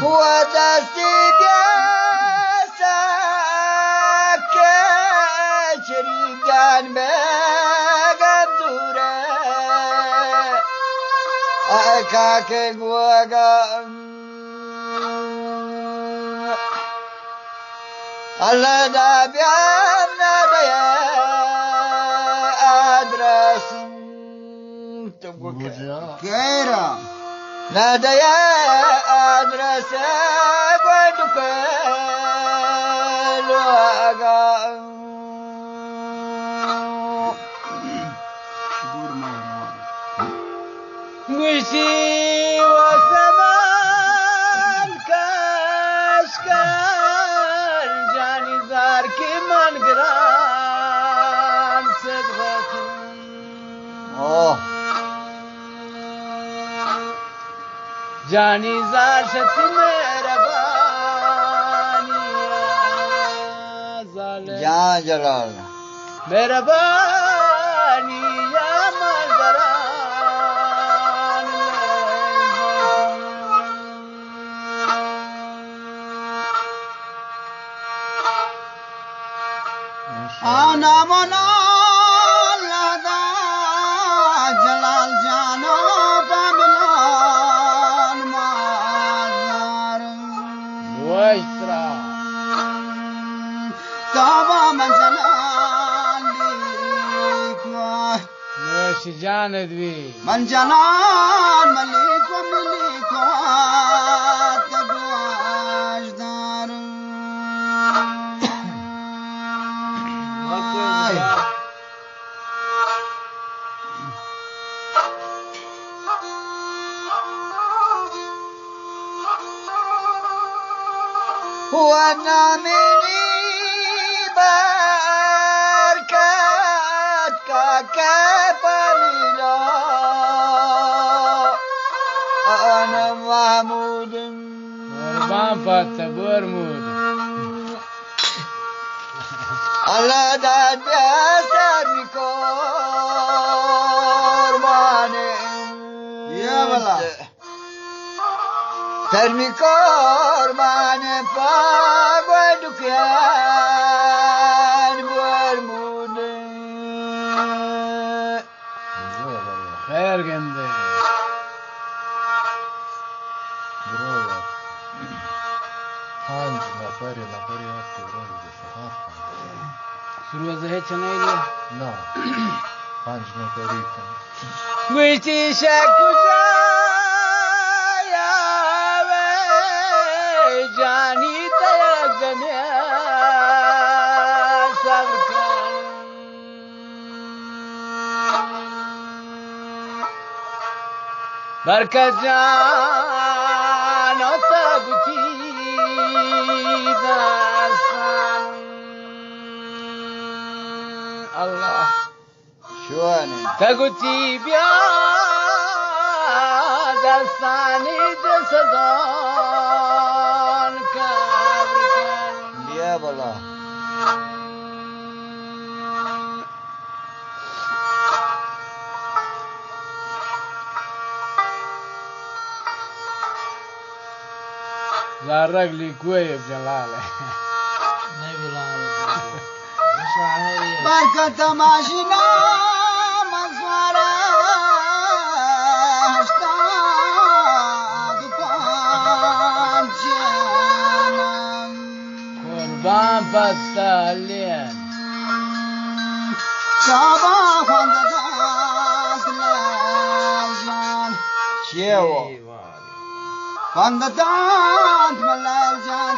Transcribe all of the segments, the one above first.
ودستی بیاسا که چریگان بگم دوره که گوگم الله دا بیام ندیه آدرس کیرا ندیه آدرس گویدو کلو آگم گوشی و سمان کشکر جانی زار کی من گران صدقتی جانی زار شتی مهربانی جان جلال مهربانی یا منظران آنا منا لدا جلال جانو بابلان مازار ويسرا تابا من جلالك مش جاند بي من جلال مليك ومليك واتقواش دار وانا مني بركات كيف ميلا انا محمود قربان فاتح برمود الله داد بيسر قرباني يا بلا ترمي قرباني فاقوى دكيان برمود خير جندي برو پنج نفری هستی برای سروزه هیچ نیلی؟ نه 5 نفری کن گوشتی شکو جایا جانی تیگنی صبر کن برکت جان و تبکی دستان الله شواني تقولي بيا دستاني دستان كابركان بيا بلا زارق لي كويب جلاله بركة ماشينا مزوارا اشتاق بانجانا قربان بستالين شابا خنددات لالجان شيوه خنددات ملالجان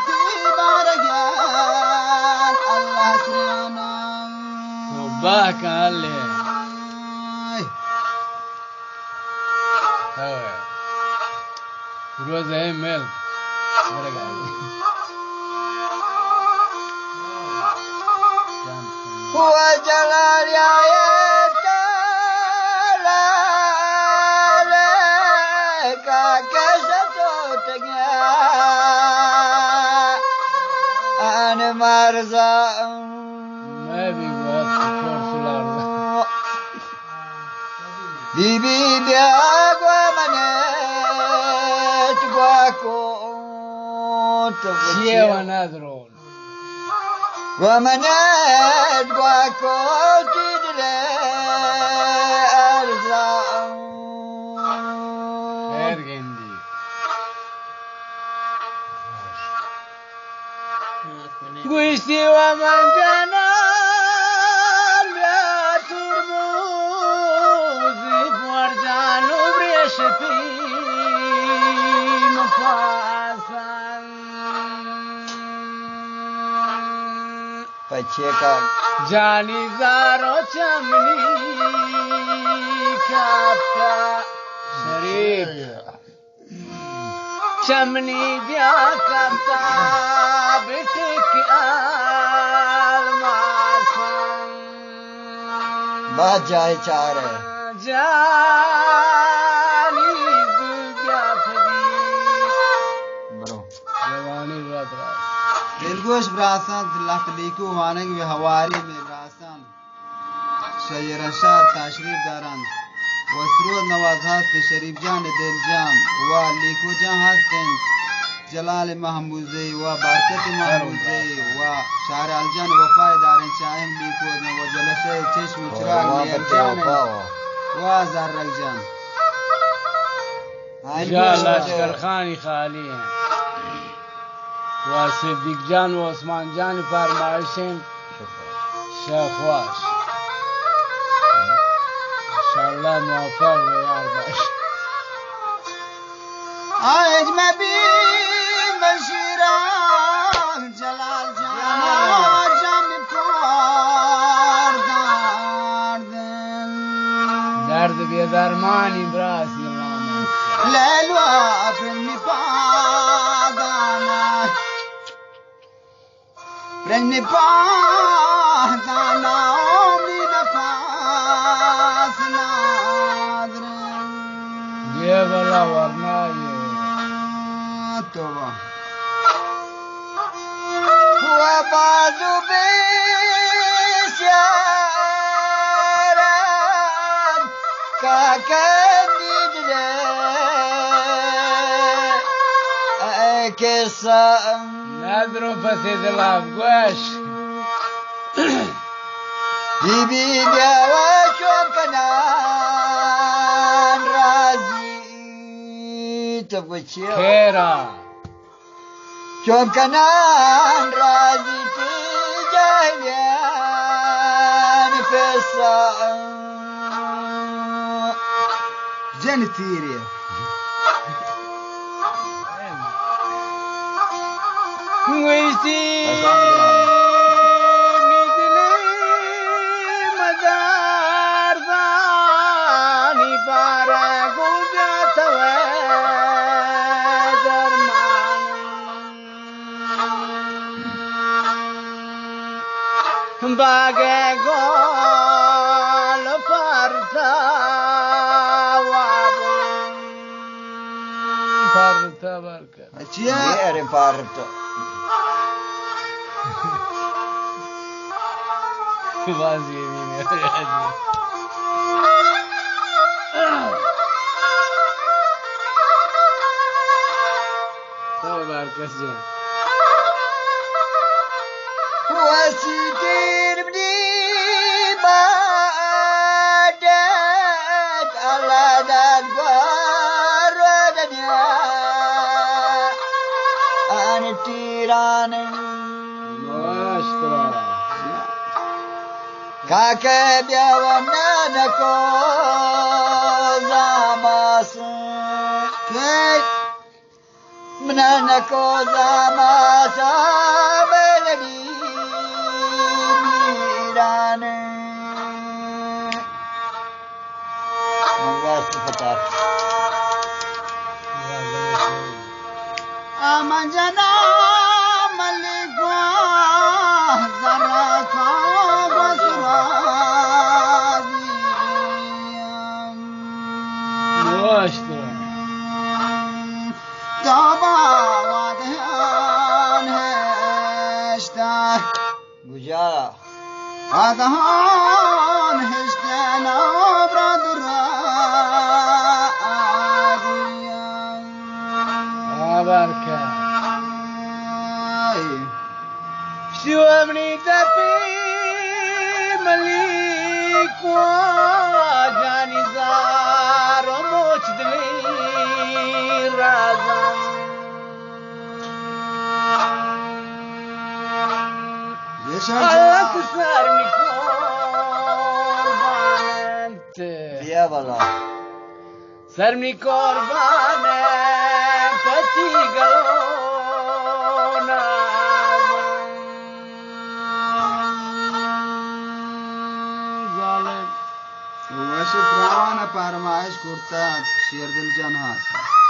تبارجان الله سريانا باك عليه روز ہے میل میرے گھر هو جلال يا جلالك كشتوتك أنا مرزا ما بيقول Bibi biagwa manet guako شيء ونذرون ومن أدقى كوتي دلي أرزاق خير جندي قوشتي ومن جنال يا ترموزي فرجان وبريشتي مفاسن پچھے جانی زارو چمنی کافتا شریف چمنی دیا کافتا بٹک آلماسن بات جائے چار ہے جانی زوگیا پھدی برو جوانی بات راست دلگوش براسان لختلیکو وانگ و هواری می براسان شیرشار تشریف دارند و سرود نواز هست شریف جان دلجام و لیکو جان هستند جلال محموزی و برکت محموزی و شهر الجان وفای دارند شاهم لیکو جان و جلشه چشم چراغ میر جان و زرق جان لشکر خانی خالی ہیں و صدیق جان و عثمان جان فرمایشیں شاخواش انشاءاللہ موفق و یار باش اجنبی بشیران جلال جان جام کار درد بیدرمانی براسی لامست لیلو افرنی پادانا فرنی پادانا اومی نفاس نادرن یہ بلا ورنہ یہ توبہ ہوا بازو بیشارت کاکندی دلے اے کسا نظرو پسی دلاب گوش بی بی بیاوا شوم کنان رازی تو بچیا خیرہ شوم کنان رازی تی جاہلیان فیسا جن تیری ویسی میدلی مدار زانی پارا گوزت و درمان باگه گل پرتا وابون پرتا برکت اچھا ارے پرتا بازی میمی تو برکت جان وسيدير بني بادت على دالبار ودنيا أنا تيران ماشترا كاكب يا ونانكو زاماس كي منانكو زاماس بلدي aman jana malikwa zaraka basrazi taba wadhan heshta Gujara wadhan heshta na bradra Abarka Sivamani दपी मलिको जानी जारो मोच दली राजम अलग सरमी कोरबानत दिया वाला सरमी कोरबान पति गलो وش براوانه پرمایش کرد شیر دل جان هست